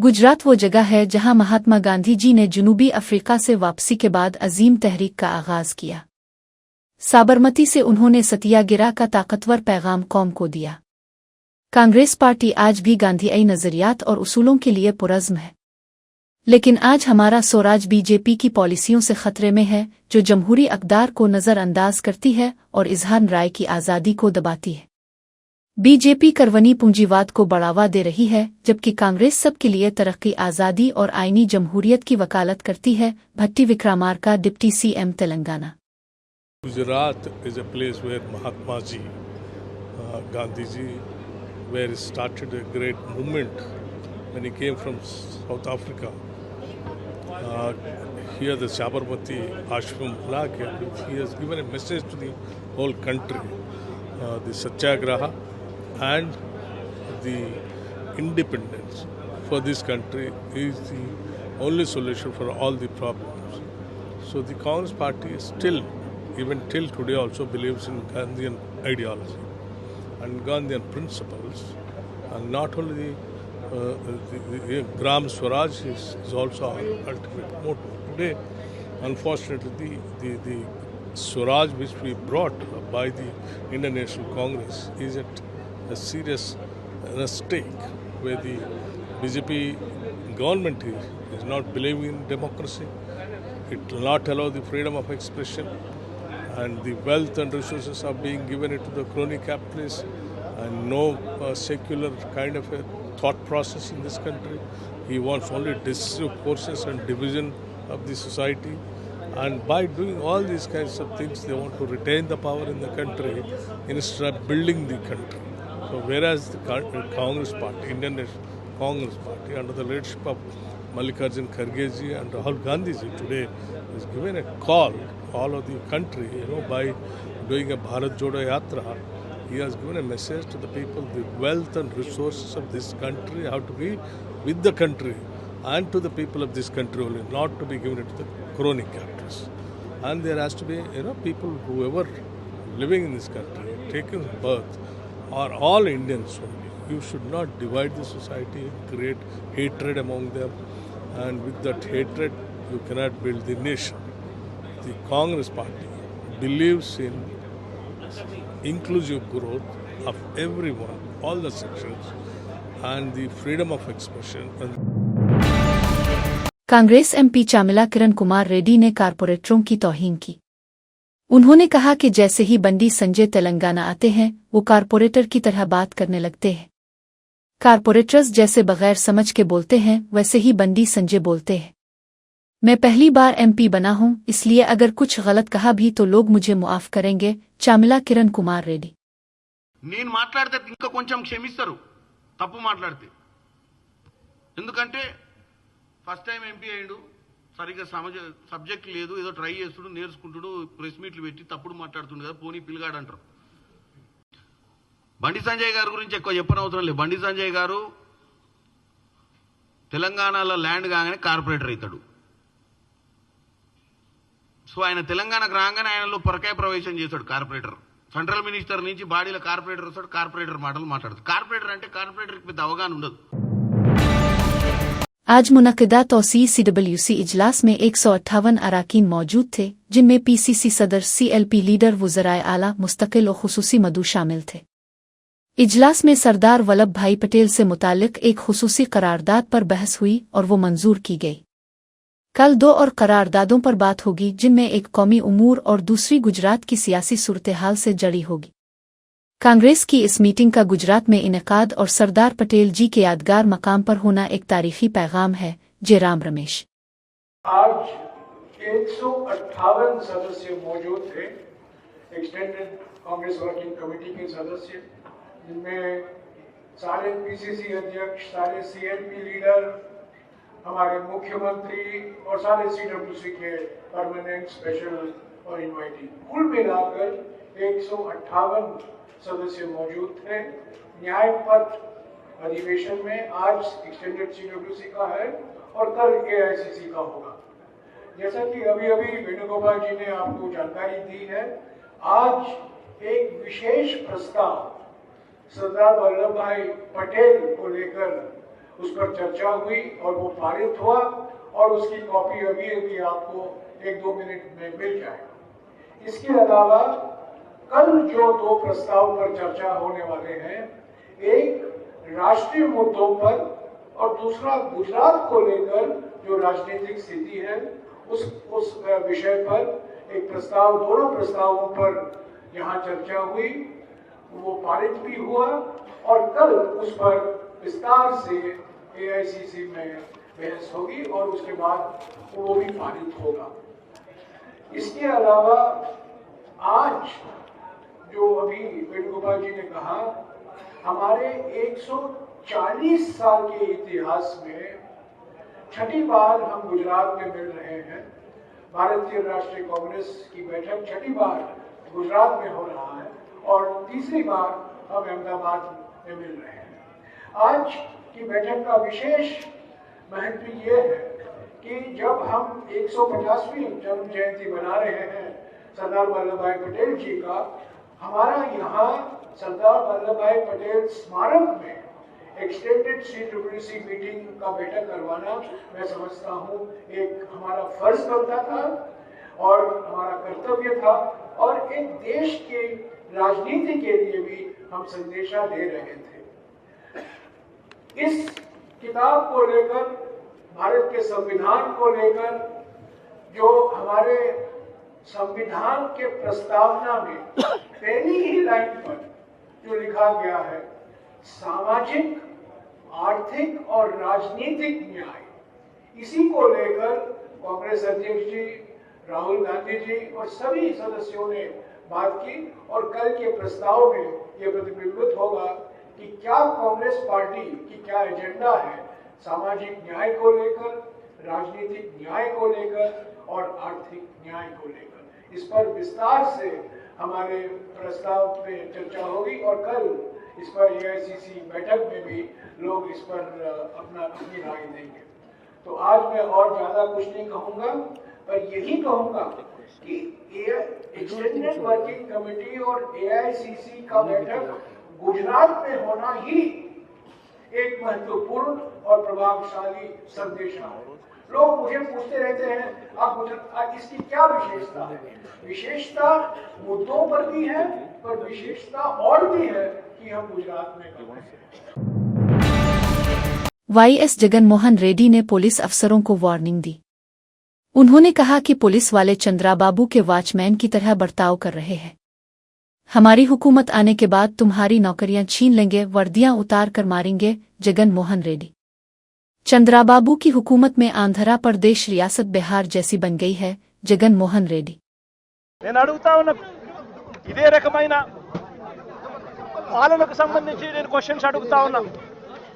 गुजरात वो जगह है जहां महात्मा गांधी जी ने जनूबी अफ्रीका से वापसी के बाद अजीम तहरीक का आगाज किया। साबरमती से उन्होंने सत्याग्रह का ताकतवर पैगाम कौम को दिया। कांग्रेस पार्टी आज भी गांधीई नजरियात और उसूलों के लिए पुरज़्म है, लेकिन आज हमारा स्वराज बीजेपी की पॉलिसियों से खतरे में है, जो जमहूरी अक़दार को नज़रअंदाज करती है और इज़हार राय की आज़ादी को दबाती है। बीजेपी करवनी पूंजीवाद को बढ़ावा दे रही है, जबकि कांग्रेस सबके लिए तरक्की, आज़ादी और आईनी जमहूरियत की वकालत करती है। Bhatti Vikramarka, deputy CM Telangana. Gujarat is a place where Mahatma Ji, Gandhi Ji, where he started a great movement when he came from South Africa. Here the Sabarmati Ashram Flag, he has given a message to the whole country. The Satyagraha and the independence for this country is the only solution for all the problems. So the Congress party still, even till today, also believes in Gandhian ideology and Gandhian principles, and not only the Gram Swaraj is also our ultimate motto. Today, unfortunately, the Swaraj which we brought by the Indian National Congress is at a serious stake, where the BJP government is not believing in democracy. It will not allow the freedom of expression, and the wealth and resources are being given to the crony capitalists, and no secular kind of a thought process in this country. He wants only decisive forces and division of the society, and by doing all these kinds of things, they want to retain the power in the country instead of building the country. So whereas the Congress party, Indian National Congress party, under the leadership of Mallikarjun Kharge ji and Rahul Gandhi ji, today is given a call all of the country, by doing a Bharat Jodo Yatra. He has given a message to the people: the wealth and resources of this country have to be with the country and to the people of this country only, not to be given to the crony capitalists. And there has to be, people, whoever living in this country, taking birth, are all Indians only. You should not divide the society, create hatred among them, and with that hatred, you cannot build the nation. The Congress party believes in inclusive growth of everyone, all the sections, and the freedom of expression. Congress MP Chamala Kiran Kumar Reddy ने कारपोरेटरों की तौहीन की। उन्होंने कहा कि जैसे ही बंडी संजय तेलंगाना आते हैं, वो कारपोरेटर की तरह बात करने लगते हैं। कारपोरेटर्स जैसे बगैर समझ के बोलते हैं, वैसे ही बंडी संजय बोलते हैं। मैं पहली बार एमपी बना हूं, इसलिए अगर कुछ गलत कहा भी तो लोग मुझे मुआफ करेंगे। चामिला किरण कुमार रेड्डी। నేను మాట్లాడితే ఇంకా కొంచెం క్షమిస్తారు తప్పు మాట్లాడితే, ఎందుకంటే ఫస్ట్ టైం ఎంపీ అయ్యాడు, సరిగ్గా సబ్జెక్ట్ లేదు, ఏదో ట్రై చేస్తుడు, నేర్చుకుంటుడు, ప్రెస్ మీట్లు పెట్టి తప్పుడు మాట్లాడుతుండు కదా, పోనీ పిల్లగాడు అంటారు. బండి సంజయ్ గారి గురించి ఎక్కువ చెప్పనవసరం లేదు. బండి సంజయ్ గారు తెలంగాణలో ల్యాండ్ కాగానే కార్పొరేటర్ అవుతాడు. సో ఆయన తెలంగాణకు రాగానే ఆయనలో పరకాయ ప్రవేశం చేశాడు కార్పొరేటర్. సెంట్రల్ మినిస్టర్ నుంచి బాడీలో కార్పొరేటర్ వస్తాడు, కార్పొరేటర్ మాటలు మాట్లాడతాడు. కార్పొరేటర్ అంటే కార్పొరేటర్కి పెద్ద అవగాహన ఉండదు. आज मुनक़िदा तौसीई CWC इजलास में 158 अराकीन मौजूद थे, जिनमें PCC सदर, CLP लीडर, वज़राए आला, मुस्तकिल और खुसूसी मदू शामिल थे। इजलास में सरदार वल्लभ भाई पटेल से मुतालिक एक खुसूसी करारदाद पर बहस हुई और वो मंजूर की गई। कल 2 और करारदादों पर बात होगी, जिनमें एक कौमी उमूर और दूसरी गुजरात की सियासी सूरत-ए-हाल से जड़ी होगी। कांग्रेस की इस मीटिंग का गुजरात में इनेकाद और सरदार पटेल जी के यादगार मकाम पर होना एक तारीखी पैगाम है। जयराम रमेश। आज 158 सदस्य मौजूद थे, एक्सटेंडेड कांग्रेस वर्किंग कमेटी के सदस्य, जिनमें सारे PCC अध्यक्ष, सारे CLP लीडर, हमारे मुख्यमंत्री और सारे CWC के परमानेंट, स्पेशल और इनवाइटी, कुल मिलाकर 158 सदस्य मौजूद थे। न्याय पथ अधिवेशन में आज एक्सटेंडेड CWC का है और कल AICC का होगा। जैसा कि अभी वेणुगोपाल जी ने आपको जानकारी दी है, आज एक विशेष प्रस्ताव सरदार वल्लभ भाई पटेल को लेकर उस पर चर्चा हुई और वो पारित हुआ और उसकी कॉपी अभी अभी आपको 1-2 मिनट में मिल जाएगा। इसके अलावा कल जो 2 प्रस्ताव पर चर्चा होने वाले हैं, एक राष्ट्रीय मुद्दों पर और दूसरा गुजरात को लेकर जो राजनीतिक स्थिति है उस विषय पर एक प्रस्ताव, दोनों प्रस्तावों पर यहाँ चर्चा हुई, वो पारित भी हुआ और कल उस पर विस्तार से एआईसीसी में बहस होगी और उसके बाद वो भी पारित होगा। इसके अलावा आज जो अभी वेणुगोपाल जी ने कहा, हमारे 140 साल के इतिहास में छठी बार हम गुजरात में मिल रहे हैं। भारतीय राष्ट्रीय कांग्रेस की बैठक छठी बार गुजरात में हो रहा है और तीसरी बार हम अहमदाबाद में मिल रहे हैं। आज की बैठक का विशेष महत्व ये है कि जब हम 150वीं जन्म जयंती मना रहे हैं सरदार वल्लभ भाई पटेल जी का, हमारा यहाँ सरदार वल्लभ भाई पटेल स्मारक में एक्सटेंडेड CCC मीटिंग का बैठक करवाना मैं समझता हूँ एक हमारा फर्ज बनता था और हमारा कर्तव्य था और एक देश के राजनीति के लिए भी हम संदेशा दे रहे थे। इस किताब को लेकर, भारत के संविधान को लेकर, जो हमारे संविधान के प्रस्तावना में पहली ही लाइन पर जो लिखा गया है, सामाजिक, आर्थिक और राजनीतिक न्याय, इसी को लेकर कांग्रेस अध्यक्ष जी, राहुल गांधी जी और सभी सदस्यों ने बात की और कल के प्रस्ताव में यह प्रतिबिंबित होगा कि क्या कांग्रेस पार्टी की क्या एजेंडा है सामाजिक न्याय को लेकर, राजनीतिक न्याय को लेकर और आर्थिक न्याय को लेकर। इस पर विस्तार से हमारे प्रस्ताव पे चर्चा होगी और कल इस पर एआईसीसी बैठक में भी लोग इस पर अपनी राय देंगे। तो आज मैं और ज्यादा कुछ नहीं कहूंगा, पर यही कहूंगा कि एक्सटेंडेड वर्किंग कमेटी और एआईसीसी का बैठक गुजरात में होना ही एक महत्वपूर्ण और प्रभावशाली संदेश है। लोग मुझे पूछते रहते हैं आप इसकी क्या विशेषता है? विशेषता मुद्दों पर भी है, पर विशेषता और भी है कि हम गुजरात में कर रहे हैं। वाईएस जगन मोहन रेड्डी ने पुलिस अफसरों को वार्निंग दी। उन्होंने कहा कि पुलिस वाले चंद्राबाबू के वॉचमैन की तरह बर्ताव कर रहे हैं। हमारी हुकूमत आने के बाद तुम्हारी नौकरियां छीन लेंगे, वर्दियां उतार कर मारेंगे। जगन मोहन रेड्डी। चंद्राबाबू की हुकूमत में आंध्र प्रदेश रियासत बिहार जैसी बन गई है। जगन मोहन रेड्डी। నేను అడుగుతా ఉన్న ఇదే రకమైన పాలనకు సంబంధించి నేను క్వశ్చన్స్ అడుగుతా ఉన్నా.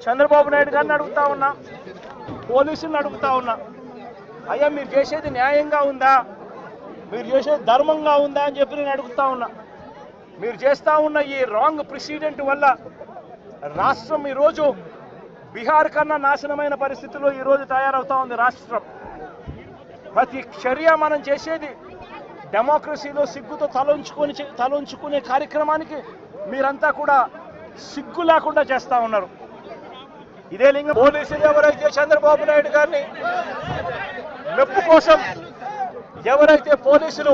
చంద్రబాబు నాయుడు గారిని అడుగుతా ఉన్నా, పోలీసులను అడుగుతా ఉన్నా, అయ్యా మీరు చేసేది న్యాయంగా ఉందా, మీరు చేసేది ధర్మంగా ఉందా అని చెప్పి నేను అడుగుతా ఉన్నా. మీరు చేస్తా ఉన్న ఈ రాంగ్ ప్రెసిడెంట్ వల్ల రాష్ట్రం ఈరోజు బీహార్ కన్నా నాశనమైన పరిస్థితుల్లో ఈరోజు తయారవుతా ఉంది. రాష్ట్రం ప్రతి చర్య మనం చేసేది డెమోక్రసీలో సిగ్గుతో తలొంచుకునే కార్యక్రమానికి మీరంతా కూడా సిగ్గు లేకుండా చేస్తా ఉన్నారు. ఇదే లింగం పోలీసులు ఎవరైతే చంద్రబాబు నాయుడు గారిని మెప్పు కోసం, ఎవరైతే పోలీసులు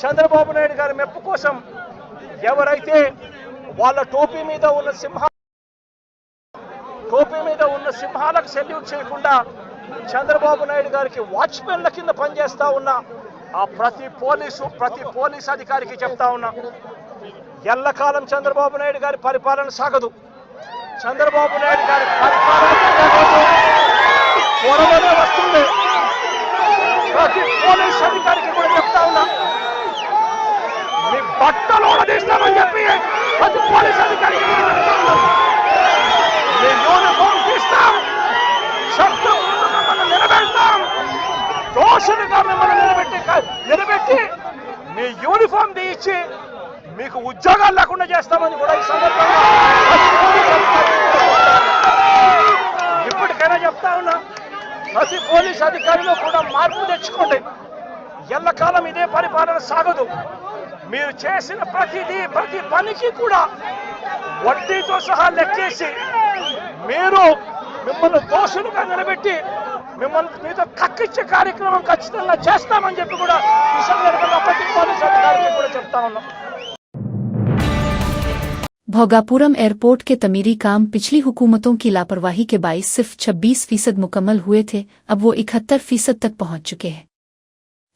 చంద్రబాబు నాయుడు గారి మెప్పు కోసం ఎవరైతే వాళ్ళ టోపీ మీద ఉన్న సింహాలకు సెల్యూట్ చేయకుండా చంద్రబాబు నాయుడు గారికి వాచ్మెన్ల కింద పనిచేస్తా ఉన్న ఆ ప్రతి పోలీస్ అధికారికి చెప్తా ఉన్నా, ఎల్లకాలం చంద్రబాబు నాయుడు గారి పరిపాలన సాగదు. చంద్రబాబు నాయుడు గారి పరిపాలన త్వరలోనే వస్తుంది. ప్రతి పోలీస్ అధికారికి కూడా చెప్తా ఉన్నా, మీ బట్టలు తీస్తామని చెప్పి ప్రతి పోలీస్ అధికారికి చెప్తా ఉన్నా, మీ యూనిఫామ్ తీస్తాం, శబ్దం మిమ్మల్ని నిలబెడతాం, దోషులుగా మిమ్మల్ని నిలబెట్టి మీ యూనిఫామ్ తీయించి మీకు ఉద్యోగాలు లేకుండా చేస్తామని కూడా ఈ సందర్భంగా ఇప్పటికైనా చెప్తా ఉన్నా, ప్రతి పోలీస్ అధికారిలో కూడా మార్పు తెచ్చుకోండి. ఎల్లకాలం ఇదే పరిపాలన సాగదు. మీరు చేసిన ప్రతి పనికి కూడా వడ్డీతో సహా లెక్కేసి మీరు మిమ్మల్ని దోషులుగా నిలబెట్టి మిమ్మల్ని మీతో కక్కిచ్చే కార్యక్రమం ఖచ్చితంగా చేస్తామని చెప్పి కూడా ఈ సందర్భంగా ప్రతి పోలీసు అధికారికి కూడా చెప్తా ఉన్నాం. भोगापुरम एयरपोर्ट के तमीरी काम पिछली हुकूमतों की लापरवाही के बाईस सिर्फ 26% मुकम्मल हुए थे, अब वो 71% तक पहुंच चुके हैं।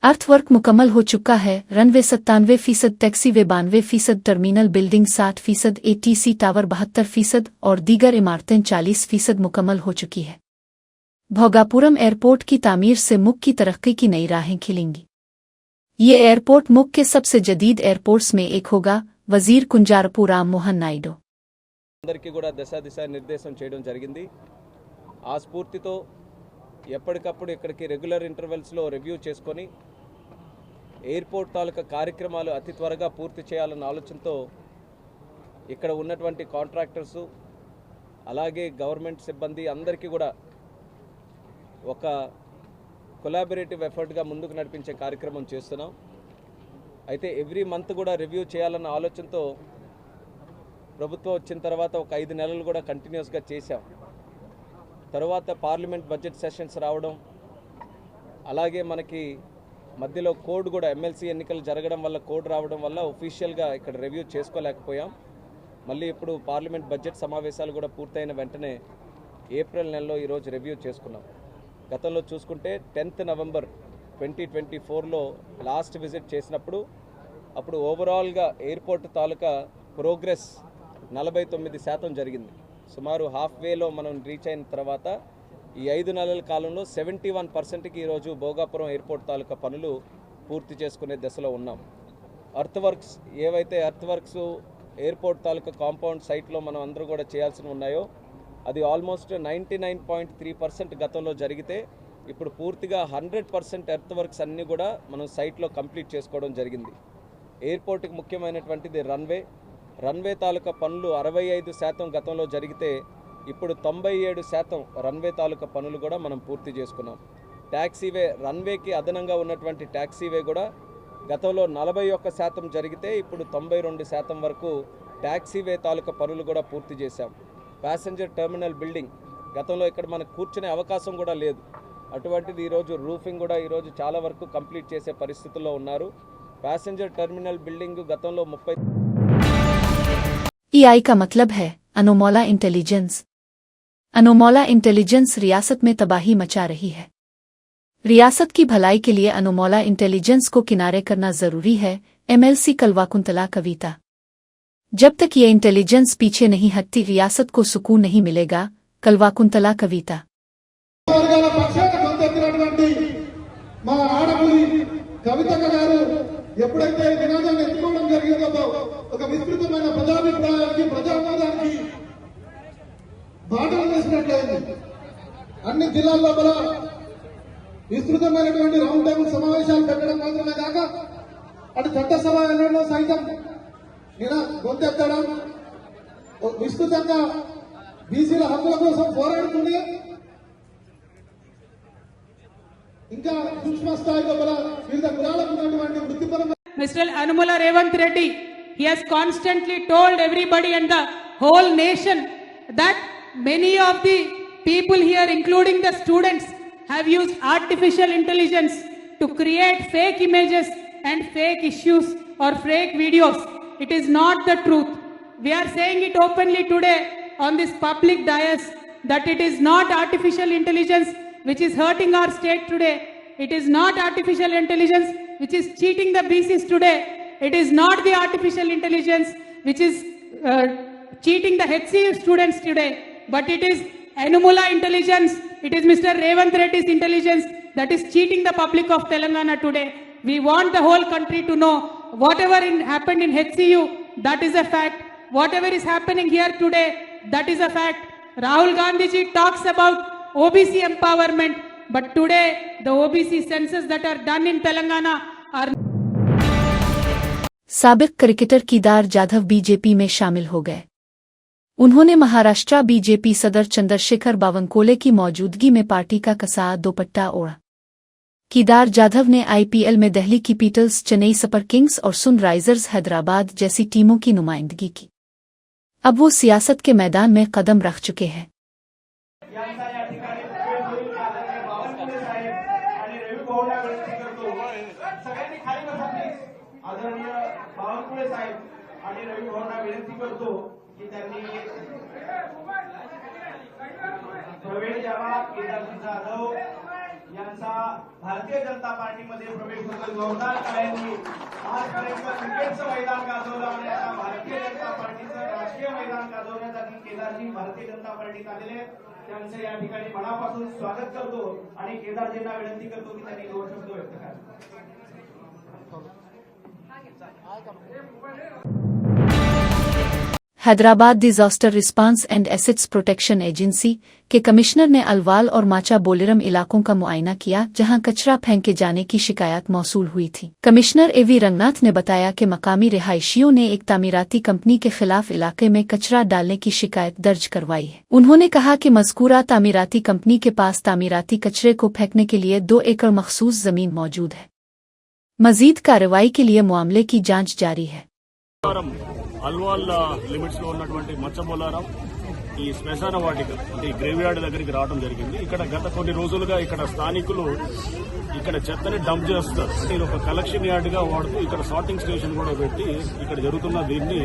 अर्थवर्क मुकम्मल हो चुका है। रनवे 97%, टैक्सी वे 92%, टर्मिनल बिल्डिंग 60%, ATC टावर 72% और दीगर इमारतें 40% मुकम्मल हो चुकी है। भोगापुरम एयरपोर्ट की तामीर से मुल्क की तरक्की की नई राहें खिलेंगी। ये एयरपोर्ट मुल्क के सबसे जदीद एयरपोर्ट्स में एक होगा। वजीर कुंजारपु राम मोहन नायडू అందరికీ కూడా దిశా నిర్దేశం చేయడం జరిగింది. ఆ స్ఫూర్తితో ఎప్పటికప్పుడు ఇక్కడికి రెగ్యులర్ ఇంటర్వెల్స్లో రివ్యూ చేసుకొని ఎయిర్పోర్ట్ తాలూకా కార్యక్రమాలు అతి త్వరగా పూర్తి చేయాలన్న ఆలోచనతో ఇక్కడ ఉన్నటువంటి కాంట్రాక్టర్సు అలాగే గవర్నమెంట్ సిబ్బంది అందరికీ కూడా ఒక కొలాబరేటివ్ ఎఫర్ట్గా ముందుకు నడిపించే కార్యక్రమం చేస్తున్నాం. అయితే ఎవ్రీ మంత్ కూడా రివ్యూ చేయాలన్న ఆలోచనతో ప్రభుత్వం వచ్చిన తర్వాత ఒక 5 నెలలు కూడా కంటిన్యూస్గా చేశాం. తర్వాత పార్లమెంట్ బడ్జెట్ సెషన్స్ రావడం, అలాగే మనకి మధ్యలో కోడ్ కూడా ఎమ్మెల్సీ ఎన్నికలు జరగడం వల్ల కోడ్ రావడం వల్ల ఒఫీషియల్గా ఇక్కడ రివ్యూ చేసుకోలేకపోయాం. మళ్ళీ ఇప్పుడు పార్లమెంట్ బడ్జెట్ సమావేశాలు కూడా పూర్తయిన వెంటనే ఏప్రిల్ నెలలో ఈరోజు రివ్యూ చేసుకున్నాం. గతంలో చూసుకుంటే 10th నవంబర్ 2024లో లాస్ట్ విజిట్ చేసినప్పుడు అప్పుడు ఓవరాల్గా ఎయిర్పోర్ట్ తాలూకా ప్రోగ్రెస్ 49% జరిగింది. సుమారు హాఫ్ వేలో మనం రీచ్ అయిన తర్వాత ఈ 5 నెలల కాలంలో 71%కి ఈరోజు భోగాపురం ఎయిర్పోర్ట్ తాలూకా పనులు పూర్తి చేసుకునే దశలో ఉన్నాం. ఏవైతే ఎర్త్ వర్క్స్ ఎయిర్పోర్ట్ తాలూకా కాంపౌండ్ సైట్లో మనం అందరూ కూడా చేయాల్సి ఉన్నాయో అది ఆల్మోస్ట్ 99.3% గతంలో జరిగితే ఇప్పుడు పూర్తిగా 100% ఎర్త్ వర్క్స్ అన్నీ కూడా మనం సైట్లో కంప్లీట్ చేసుకోవడం జరిగింది. ఎయిర్పోర్ట్కి ముఖ్యమైనటువంటిది రన్వే తాలూకా పనులు 65% గతంలో జరిగితే ఇప్పుడు 97% రన్వే తాలూకా పనులు కూడా మనం పూర్తి చేసుకున్నాం. ట్యాక్సీవే రన్వేకి అదనంగా ఉన్నటువంటి ట్యాక్సీవే కూడా గతంలో 41% జరిగితే ఇప్పుడు 92% వరకు ట్యాక్సీవే తాలూకా పనులు కూడా పూర్తి చేశాం. ప్యాసింజర్ టెర్మినల్ బిల్డింగ్ గతంలో ఇక్కడ మనకు కూర్చునే అవకాశం కూడా లేదు, అటువంటిది ఈరోజు రూఫింగ్ కూడా ఈరోజు చాలా వరకు కంప్లీట్ చేసే పరిస్థితుల్లో ఉన్నారు. पैसेंजर टर्मिनल बिल्डिंग गतंलो 30 EI का मतलब है अनोमोला इंटेलिजेंस। अनोमोला इंटेलिजेंस रियासत में तबाही मचा रही है। रियासत की भलाई के लिए अनोमोला इंटेलिजेंस को किनारे करना जरूरी है। MLC कल्वाकुंतला कविता। जब तक ये इंटेलिजेंस पीछे नहीं हटती रियासत को सुकून नहीं मिलेगा। कल्वाकुंतला कविता। ఎప్పుడైతే నినాదాన్ని ఎత్తుకోవడం జరిగిందో ఒక విస్తృతమైన ప్రజాభిప్రాయానికి ప్రజావాదానికి బాటలు వేసినట్లయింది. అన్ని జిల్లాల్లో కూడా విస్తృతమైనటువంటి రౌండ్ టేబుల్ సమావేశాలు పెట్టడం మాత్రమే కాక అటు చట్టసభ ఎన్నికల్లో సైతం గొంతెత్తడం, విస్తృతంగా బీసీల హక్కుల కోసం పోరాడుతూనే ఇంకా సూక్ష్మ స్థాయిలో కూడా వివిధ కులాలకు ఉన్నటువంటి వృత్తిపరమైన Mr. Anumala Revanth Reddy, he has constantly told everybody and the whole nation that many of the people here, including the students, have used artificial intelligence to create fake images and fake issues or fake videos. It is not the truth. We are saying it openly today on this public dais that it is not artificial intelligence which is hurting our state today. It is not artificial intelligence which is cheating the BCs today. It is not the artificial intelligence which is cheating the HCU students today. But it is Anumala intelligence. It is Mr. Revanth Reddy's intelligence that is cheating the public of Telangana today. We want the whole country to know whatever happened in HCU, that is a fact. Whatever is happening here today, that is a fact. Rahul Gandhi ji talks about OBC empowerment, but today the OBC census that are done in Telangana are. साबिक cricketer Kedar Jadhav BJP में शामिल हो गए। उन्होंने Maharashtra BJP सदर चंद्रशेखर बावनकुले की मौजूदगी में पार्टी का कसा दोपट्टा ओढ़ा। केदार जाधव ने IPL में Delhi Capitals, Chennai super Kings और सनराइजर्स हैदराबाद जैसी टीमों की नुमाइंदगी की। अब वो सियासत के मैदान में कदम रख चुके हैं। यांचा या ठिकाणी प्रवेश होईल. आदरणीय बावनकुळे साहेब आणि रवी भाऊंना विनंती करतो, सगळ्यांनी खाली बसा प्लीज. आदरणीय बावनकुळे साहेब आणि रवी भाऊंना विनंती करतो की त्यांनी प्रवेश द्यावा. केदारजी जाधव यांचा भारतीय जनता पार्टीमध्ये प्रवेश होतो. जोरदार टाळ्यांनी आजपर्यंत क्रिकेटचं मैदान गाजवलं आणि आता भारतीय जनता पार्टीचं राजकीय मैदान गाजवण्यासाठी केदारजी भारतीय जनता पार्टीत आलेले. त्यांचं या ठिकाणी मनापासून स्वागत करतो आणि केदारजींना विनंती करतो की त्यांनी 2 शब्द व्यक्त करावे. Hyderabad disaster response and assets protection agency के कमिश्नर ने अलवाल और माचा बोलेरम इलाकों का मुआयना किया, जहां कचरा फेंके जाने की शिकायत मौसूल हुई थी। कमिश्नर एवी रंगनाथ ने बताया कि मकामी रिहायशियों ने एक तामीराती कंपनी के खिलाफ इलाके में कचरा डालने की शिकायत दर्ज करवाई है। उन्होंने कहा कि मज़कूरा तामीराती कंपनी के पास तामीराती कचरे को फेंकने के लिए 2 एकड़ मखसूस जमीन मौजूद है। मजीद कार्रवाई के लिए मामले की जाँच जारी है। అల్వాల్ లిమిట్స్ లో ఉన్నటువంటి మచ్చబోలారం ఈ శ్మశాన వాటిక అంటే ఈ గ్రేవ్ యార్డ్ దగ్గరికి రావడం జరిగింది. ఇక్కడ గత కొన్ని రోజులుగా ఇక్కడ స్థానికులు ఇక్కడ చెత్తని డంప్ చేస్తారు. అంటే ఇది ఒక కలెక్షన్ యార్డ్ గా వాడుతూ ఇక్కడ సార్టింగ్ స్టేషన్ కూడా పెట్టి ఇక్కడ జరుగుతున్న దీన్ని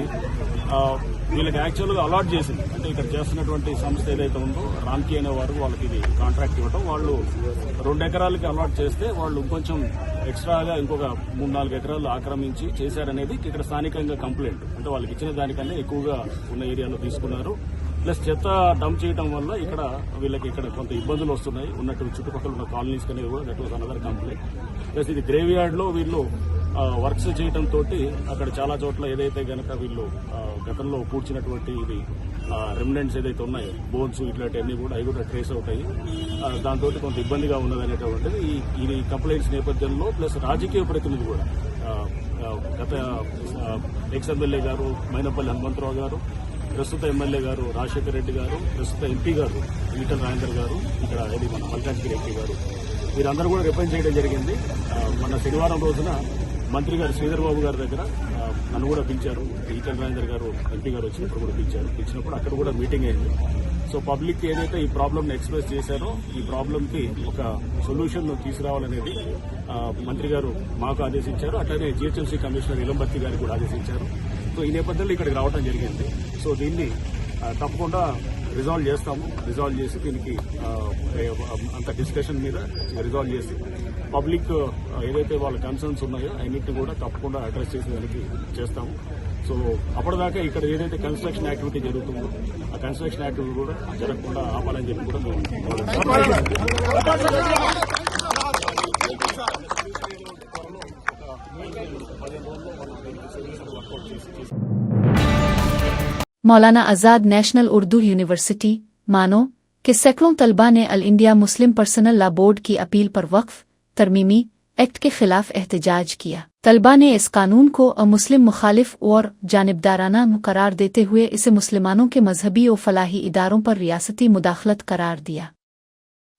వీళ్ళకి యాక్చువల్ గా అలాట్ చేసింది. అంటే ఇక్కడ చేస్తున్నటువంటి సంస్థ ఏదైతే ఉందో రామ్కీ అనే వారు వాళ్ళకి ఇది కాంట్రాక్ట్ ఇవ్వడం, వాళ్ళు 2 ఎకరాలకి అలాట్ చేస్తే వాళ్ళు ఇంకొంచెం ఎక్స్ట్రాగా ఇంకొక 3-4 ఎకరాలు ఆక్రమించి చేశారనేది ఇక్కడ స్థానికంగా కంప్లైంట్. అంటే వాళ్ళకి ఇచ్చిన దానికన్నా ఎక్కువగా ఉన్న ఏరియాలో తీసుకున్నారు. ప్లస్ చెత్త డంప్ చేయడం వల్ల ఇక్కడ వీళ్ళకి ఇక్కడ కొంత ఇబ్బందులు వస్తున్నాయి. ఉన్నట్టు చుట్టుపక్కల ఉన్న కాలనీస్ అనేది కూడా that was another complaint. Plus ఇది గ్రేవ్ యార్డ్ లో వీళ్ళు వర్క్స్ చేయడం తోటి అక్కడ చాలా చోట్ల ఏదైతే గనక వీళ్ళు గతంలో పూడ్చినటువంటి ఇది రెమినెంట్స్ ఏదైతే ఉన్నాయో బోన్స్ ఇట్లాంటివన్నీ కూడా అవి కూడా ట్రేస్ అవుతాయి. దాంతో కొంత ఇబ్బందిగా ఉన్నది అనేటువంటిది ఈ కంప్లైంట్స్ నేపథ్యంలో ప్లస్ రాజకీయ ప్రతినిధి కూడా గత ఎక్స్ ఎమ్మెల్యే గారు మైనపల్లి హనుమంతరావు గారు, ప్రస్తుత ఎమ్మెల్యే గారు రాజశేఖర రెడ్డి గారు, ప్రస్తుత ఎంపీ గారు ఈటల రాజేందర్ గారు, ఇక్కడ ఇది మన మల్కాజ్గిరి ఎంపీ గారు, వీరందరూ కూడా రిప్రజెంట్ చేయడం జరిగింది. మన శనివారం రోజున మంత్రి గారు శ్రీధర్ బాబు గారి దగ్గర నన్ను కూడా పిలిచారు. ఈటల రాజేందర్ గారు ఎంపీ గారు వచ్చినప్పుడు కూడా పిలిచినప్పుడు అక్కడ కూడా మీటింగ్ అయింది. సో పబ్లిక్ ఏదైతే ఈ ప్రాబ్లమ్ ఎక్స్ప్రెస్ చేశారో ఈ ప్రాబ్లమ్ కి ఒక సొల్యూషన్ తీసుకురావాలనేది మంత్రి గారు మాకు ఆదేశించారు. అట్లానే జీహెచ్ఎంసీ కమిషనర్ ఇలంబర్తి గారికి కూడా ఆదేశించారు. సో ఈ నేపథ్యంలో ఇక్కడికి రావడం జరిగింది. సో దీన్ని తప్పకుండా రిజాల్వ్ చేస్తాము. రిజాల్వ్ చేసి దీనికి అంత డిస్కషన్ మీద రిజాల్వ్ చేసి పబ్లిక్ ఏదైతే వాళ్ళ కన్సర్న్స్ ఉన్నాయో అన్నింటినీ కూడా తప్పకుండా అడ్రస్ చేసేదానికి చేస్తాము. సో అప్పటిదాకా ఇక్కడ ఏదైతే కన్స్ట్రక్షన్ యాక్టివిటీ జరుగుతుందో ఆ కన్స్ట్రక్షన్ యాక్టివిటీ కూడా జరగకుండా ఆపాలని చెప్పి కూడా मौलाना आज़ाद नेशनल उर्दू यूनिवर्सिटी मानो के सैकड़ों तलबा ने all India Muslim personal law board की अपील पर वक्फ तरमीमी एक्ट के खिलाफ एहतजाज किया। तलबा ने इस कानून को अमुस्लिम मुखालिफ और जानिबदाराना करार देते हुए इसे मुसलमानों के मजहबी और फलाही इदारों पर रियासती मुदाखलत करार दिया।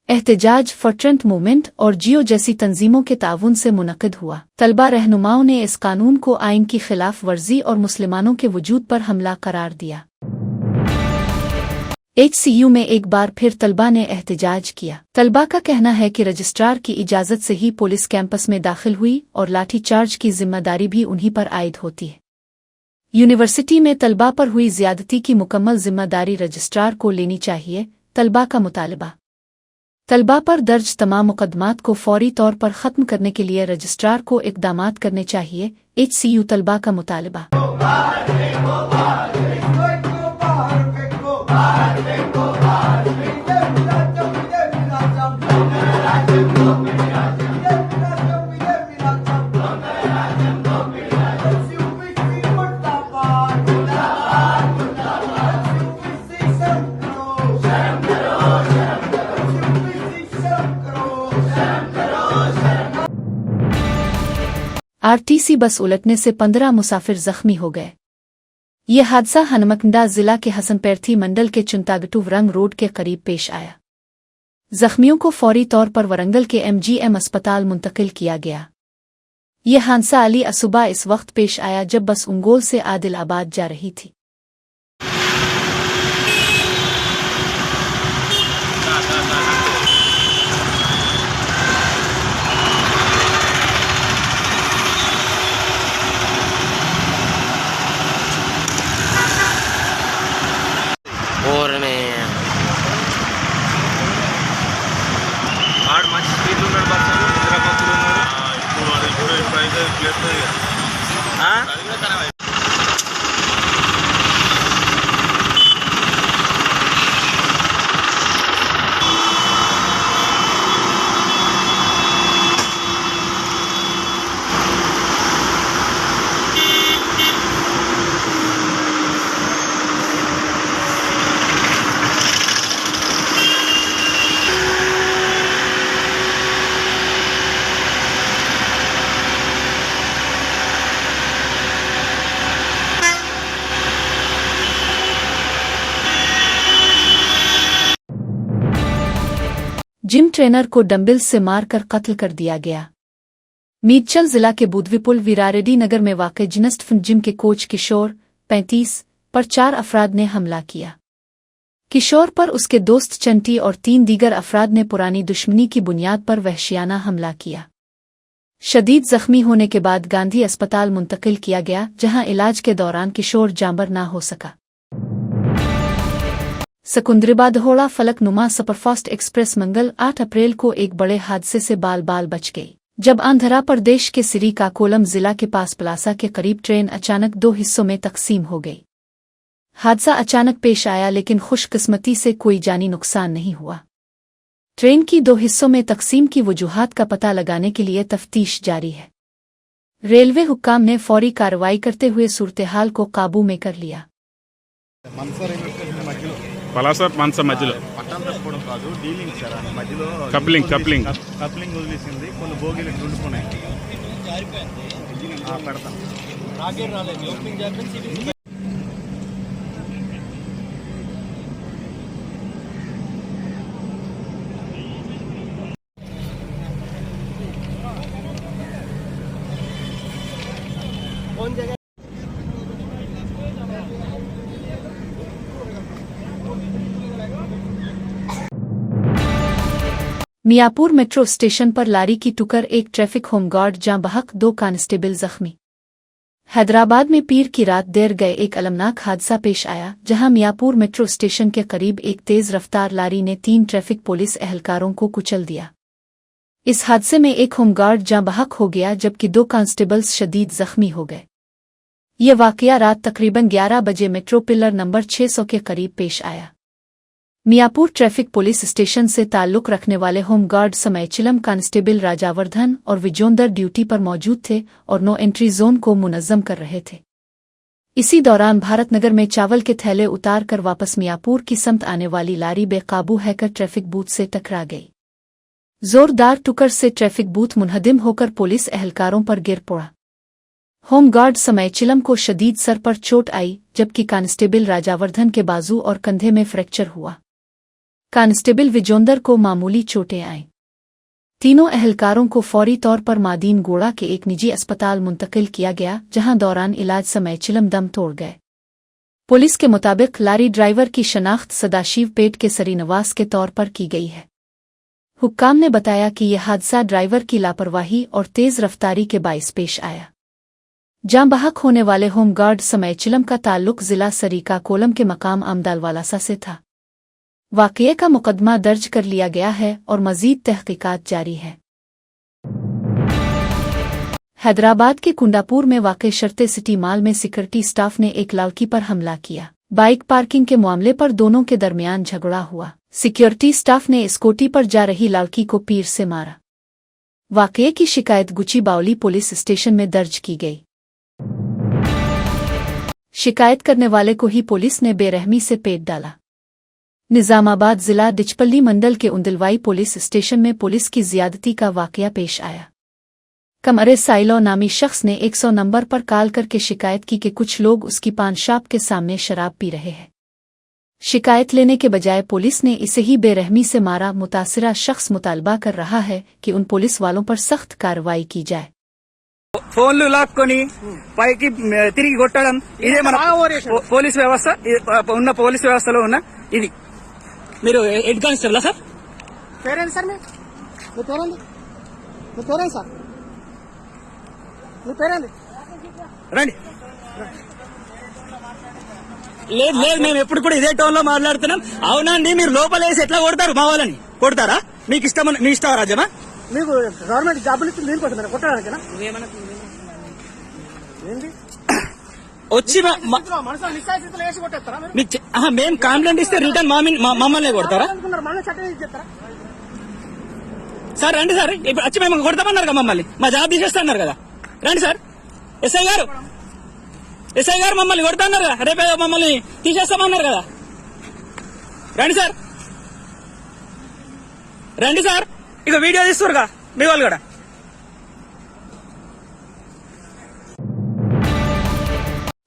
एहतजाज फॉर मूवमेंट और जियो जैसी तंजीमों के ताउन से मुनक़िद हुआ। तलबा रहनुमाओं ने इस कानून को आइन की खिलाफ वर्जी और मुसलमानों के वजूद पर हमला करार दिया। HCU में एक बार फिर तलबा ने एहतजाज किया। तलबा का कहना है कि रजिस्ट्रार की इजाज़त से ही पुलिस कैंपस में दाखिल हुई और लाठीचार्ज की जिम्मेदारी भी उन्हीं पर आयद होती है। यूनिवर्सिटी में तलबा पर हुई ज्यादती की मुकम्मल जिम्मेदारी रजिस्ट्रार को लेनी चाहिए। तलबा का मुतालबा तलबा पर दर्ज तमाम मुकदमात को फौरी तौर पर ख़त्म करने के लिए रजिस्ट्रार को इक़दामात करने चाहिए। HCU तलबा का मुतालबा RTC बस उलटने से 15 मुसाफिर जख्मी हो गए। ये हादसा हनुमकंडा जिला के हसनपेर्थी मंडल के चुंतागटू वरंग रोड के करीब पेश आया। जख्मियों को फौरी तौर पर वरंगल के MGM अस्पताल मुंतकिल किया गया। ये हादसा अली असुबह इस वक्त पेश आया जब बस उंगोल से आदिलाबाद जा रही थी। जिम ट्रेनर को डंबल से मारकर कत्ल कर दिया गया। मीरचल जिला के बुधवीपुल वीरारेड्डी नगर में वाक़ जिनस्ट जिम के कोच किशोर 35 पर 4 अफराद ने हमला किया। किशोर पर उसके दोस्त चंटी और 3 दीगर अफराद ने पुरानी दुश्मनी की बुनियाद पर वहशियाना हमला किया। शदीद जख्मी होने के बाद गांधी अस्पताल मुंतकिल किया गया, जहां इलाज के दौरान किशोर जांबर ना हो सका। सिकंदराबाद फलक नुमा सुपरफास्ट एक्सप्रेस मंगल 8 अप्रैल को एक बड़े हादसे से बाल बच गई, जब आंध्र प्रदेश के श्रीकाकुलम जिला के पास पलासा के करीब ट्रेन अचानक 2 हिस्सों में तकसीम हो गई। हादसा अचानक पेश आया, लेकिन खुशकिस्मती से कोई जानी नुकसान नहीं हुआ। ट्रेन की 2 हिस्सों में तकसीम की वजूहात का पता लगाने के लिए तफ्तीश जारी है। रेलवे हुक्काम ने फौरी कार्रवाई करते हुए सूरत-ए-हाल को काबू में कर लिया। పలాసర్ మనస మధ్యలో పట్టాలు తప్పుకోవడం కాదు, డీలింగ్ సార్. మధ్యలో కప్లింగ్ కప్లింగ్ వదిలేసింది, కొన్ని బోగీలు ఉండిపోయినాయి. పెడతాం. मियापुर मेट्रो स्टेशन पर लारी की टुक्कर, एक ट्रैफिक होमगार्ड जाँ बहक, 2 कांस्टेबल जख्मी। हैदराबाद में पीर की रात देर गए एक अलमनाक हादसा पेश आया, जहां मियापुर मेट्रो स्टेशन के करीब एक तेज रफ्तार लारी ने 3 ट्रैफिक पुलिस एहलकारों को कुचल दिया। इस हादसे में एक होमगार्ड जाँ बहक हो गया, जबकि 2 कांस्टेबल्स शदीद जख्मी हो गए। ये वाकया रात तकरीबन 11 बजे मेट्रो पिलर नंबर 600 के करीब पेश आया। मियापुर ट्रैफिक पुलिस स्टेशन से ताल्लुक रखने वाले होमगार्ड समयचिलम कांस्टेबल राजावर्धन और विजोंदर ड्यूटी पर मौजूद थे और नो एंट्री जोन को मुनज़्ज़म कर रहे थे। इसी दौरान भारतनगर में चावल के थैले उतार कर वापस मियापुर की समत आने वाली लारी बेकाबू हैकर ट्रैफिक बूथ से टकरा गई। जोरदार टुक्कर से ट्रैफिक बूथ मुनहदिम होकर पुलिस एहलकारों पर गिर पड़ा। होमगार्ड समयचिलम को शदीद सर पर चोट आई, जबकि कांस्टेबल राजावर्धन के बाजू और कंधे में फ्रैक्चर हुआ। कांस्टेबल विजोंदर को मामूली चोटें आईं। तीनों एहलकारों को फौरी तौर पर मादीन गोड़ा के एक निजी अस्पताल मुंतकिल किया गया, जहां दौरान इलाज समयचिलम दम तोड़ गए। पुलिस के मुताबिक लारी ड्राइवर की शनाख्त सदाशिव पेट के सरीनवास के तौर पर की गई है। हुक्काम ने बताया कि यह हादसा ड्राइवर की लापरवाही और तेज रफ्तारी के बाइस पेश आया। जाँ बहक होने वाले होमगार्ड समयचिलम का ताल्लुक जिला श्रीकाकुलम के मकाम अमदालवालासा से था। वाक़ये का मुकदमा दर्ज कर लिया गया है और मज़ीद तहक़ीक़ात जारी है। हैदराबाद के कुंडापुर में वाक़ शर्ते सिटी मॉल में सिक्योरिटी स्टाफ ने एक लड़की पर हमला किया। बाइक पार्किंग के मामले पर दोनों के दरमियान झगड़ा हुआ। सिक्योरिटी स्टाफ ने स्कूटी पर जा रही लड़की को पीर से मारा। वाक़ये की शिकायत गुची बावली पुलिस स्टेशन में दर्ज की गई। शिकायत करने वाले को ही पुलिस ने बेरहमी से पेट डाला। निजामाबाद जिला डिचपल्ली मंडल के उंदलवाई पुलिस स्टेशन में पुलिस की ज़्यादती का वाकया पेश आया। कमरे साइलो नामी शख्स ने 100 नंबर पर कॉल करके शिकायत की कि कुछ लोग उसकी पान शॉप के सामने शराब पी रहे हैं। शिकायत लेने के बजाय पुलिस ने इसे ही बेरहमी से मारा। मुतासिरा शख्स मुतालबा कर रहा है कि उन पुलिस वालों पर सख्त कार्रवाई की जाए। ఫోన్లు లాక్కొని పైకి తిరిగి కొట్టడం ఇదే మన పోలీస్ వ్యవస్థ ఉన్న పోలీస్ వ్యవస్థలో ఉన్న ఇది. మీరు హెడ్ కానిస్టేబుల్ సార్? పేరేంటి సార్? మీ పేరేంటి? మీ పేరేంటి సార్? మీ పేరేంటి? రండి. లేదు లేదు, మేము ఎప్పుడు కూడా ఇదే టోన్ లో మాట్లాడుతున్నాం. అవునండి, మీరు లోపలేసి ఎట్లా కొడతారు? మా వాళ్ళని కొడతారా? మీకు ఇష్టం, మీ ఇష్టం రాజ్యమా? మీకు గవర్నమెంట్ జాబులు ఇచ్చింది దీనికోసం కొట్టడానికేనా? వచ్చి మేము కంప్లైంట్ ఇస్తే రిటర్న్ మమ్మల్ని కొడతారా సార్? రండి సార్, ఇప్పుడు వచ్చి మేము కొడతామన్నారు కదా మమ్మల్ని, మా జాబ్ తీసేస్తున్నారు కదా. రండి సార్. ఎస్ఐ గారు మమ్మల్ని కొడతా అన్నారు కదా, రేపే మమ్మల్ని తీసేస్తామన్నారు కదా. రండి సార్, రండి సార్. ఇక వీడియో తీస్తురుగా మీ వాళ్ళు కూడా.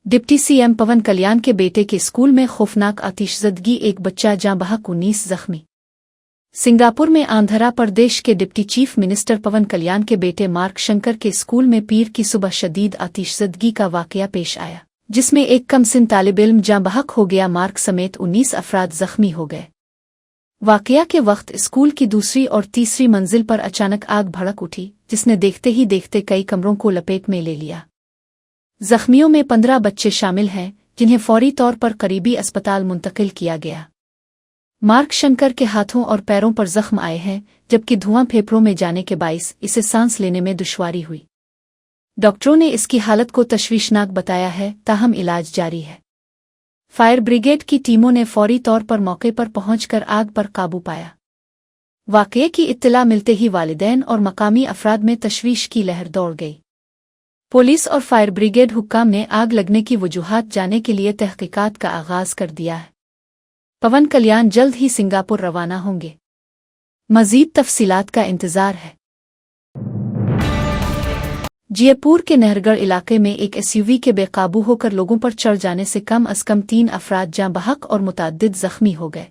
डिप्टी सीएम पवन कल्याण के बेटे के स्कूल में खौफनाक आतिशज़दगी, एक बच्चा जाँ बहक, 19 जख्मी। सिंगापुर में आंध्र प्रदेश के डिप्टी चीफ मिनिस्टर पवन कल्याण के बेटे मार्क शंकर के स्कूल में पीर की सुबह शदीद आतिशज़दगी का वाकया पेश आया, जिसमें एक कमसिन तालिब इल्म जाँ बहक हो गया। मार्क समेत 19 अफराद जख्मी हो गए। वाकया के वक्त स्कूल की दूसरी और तीसरी मंजिल पर अचानक आग भड़क उठी, जिसने देखते ही देखते कई कमरों को लपेट में ले लिया। जख्मियों में 15 बच्चे शामिल हैं, जिन्हें फौरी तौर पर करीबी अस्पताल मुंतकिल किया गया। मार्क शंकर के हाथों और पैरों पर जख्म आए हैं, जबकि धुआं फेफड़ों में जाने के बाइस इसे सांस लेने में दुश्वारी हुई। डॉक्टरों ने इसकी हालत को तशवीशनाक बताया है, ताहम इलाज जारी है। फायर ब्रिगेड की टीमों ने फौरी तौर पर मौके पर पहुंचकर आग पर काबू पाया। वाकये की इत्तला मिलते ही वालिदैन और मकामी अफराद में तशवीश की लहर दौड़ गई। पुलिस और फायर ब्रिगेड हुक्काम ने आग लगने की वजूहात जानने के लिए तहकीकात का आगाज कर दिया है। पवन कल्याण जल्द ही सिंगापुर रवाना होंगे। मजीद तफसीलात का इंतजार है। जयपुर के नहरगढ़ इलाके में एक एसयूवी के बेकाबू होकर लोगों पर चढ़ जाने से कम अज कम 3 अफराद जाँ बहक और मुतअद्दिद जख्मी हो गए।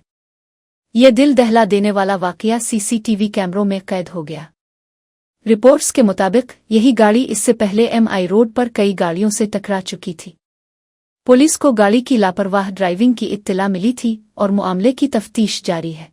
यह दिल दहला देने वाला वाकया सीसीटीवी कैमरों में कैद हो गया। रिपोर्ट्स के मुताबिक यही गाड़ी इससे पहले MI रोड पर कई गाड़ियों से टकरा चुकी थी। पुलिस को गाड़ी की लापरवाह ड्राइविंग की इत्तला मिली थी और मामले की तफ्तीश जारी है।